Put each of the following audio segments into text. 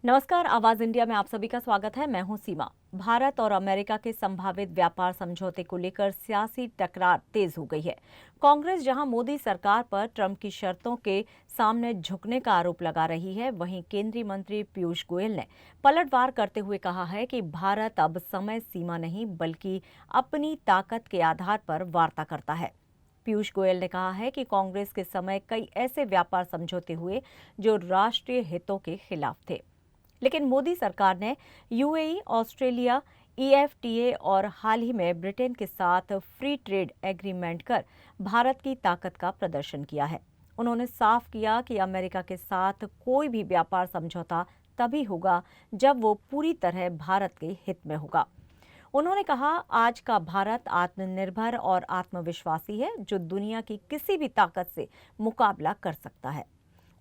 नमस्कार, आवाज इंडिया में आप सभी का स्वागत है। मैं हूं सीमा। भारत और अमेरिका के संभावित व्यापार समझौते को लेकर सियासी टकरार तेज हो गई है। कांग्रेस जहां मोदी सरकार पर ट्रंप की शर्तों के सामने झुकने का आरोप लगा रही है, वहीं केंद्रीय मंत्री पीयूष गोयल ने पलटवार करते हुए कहा है कि भारत अब समय सीमा नहीं बल्कि अपनी ताकत के आधार पर वार्ता करता है। पीयूष गोयल ने कहा है कि कांग्रेस के समय कई ऐसे व्यापार समझौते हुए जो राष्ट्रीय हितों के खिलाफ थे, लेकिन मोदी सरकार ने यूएई, ऑस्ट्रेलिया, ईएफटीए और हाल ही में ब्रिटेन के साथ फ्री ट्रेड एग्रीमेंट कर भारत की ताकत का प्रदर्शन किया है। उन्होंने साफ किया कि अमेरिका के साथ कोई भी व्यापार समझौता तभी होगा जब वो पूरी तरह भारत के हित में होगा। उन्होंने कहा, आज का भारत आत्मनिर्भर और आत्मविश्वासी है जो दुनिया की किसी भी ताकत से मुकाबला कर सकता है।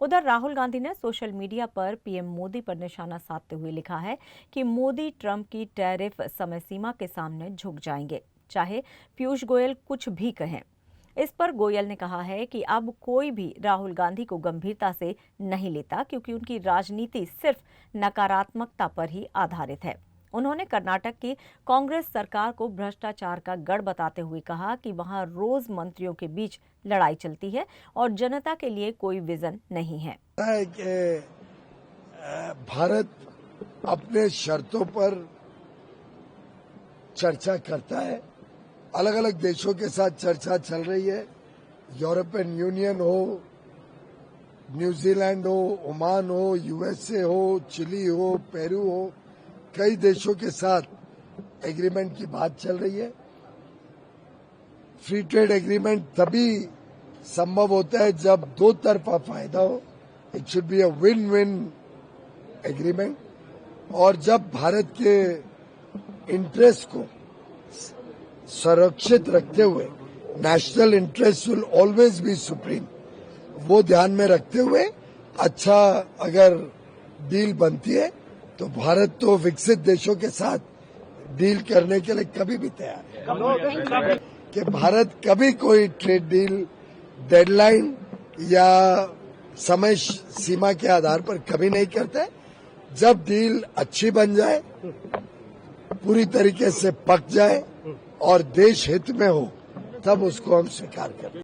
उधर राहुल गांधी ने सोशल मीडिया पर पीएम मोदी पर निशाना साधते हुए लिखा है कि मोदी ट्रंप की टैरिफ समय सीमा के सामने झुक जाएंगे, चाहे पीयूष गोयल कुछ भी कहें। इस पर गोयल ने कहा है कि अब कोई भी राहुल गांधी को गंभीरता से नहीं लेता क्योंकि उनकी राजनीति सिर्फ नकारात्मकता पर ही आधारित है। उन्होंने कर्नाटक की कांग्रेस सरकार को भ्रष्टाचार का गढ़ बताते हुए कहा कि वहां रोज मंत्रियों के बीच लड़ाई चलती है और जनता के लिए कोई विजन नहीं है। भारत अपने शर्तों पर चर्चा करता है। अलग अलग देशों के साथ चर्चा चल रही है। यूरोपियन यूनियन हो, न्यूजीलैंड हो, ओमान हो, यूएसए हो, चिली हो, पेरू हो, कई देशों के साथ एग्रीमेंट की बात चल रही है। फ्री ट्रेड एग्रीमेंट तभी संभव होता है जब दो तरफा फायदा हो। It should be a win win agreement. और जब भारत के इंटरेस्ट को सुरक्षित रखते हुए national interest will always be supreme, वो ध्यान में रखते हुए अच्छा अगर डील बनती है तो भारत तो विकसित देशों के साथ डील करने के लिए कभी भी तैयार है। कि भारत कभी कोई ट्रेड डील डेडलाइन या समय सीमा के आधार पर कभी नहीं करता है। जब डील अच्छी बन जाए, पूरी तरीके से पक जाए और देश हित में हो, तब उसको हम स्वीकार करें।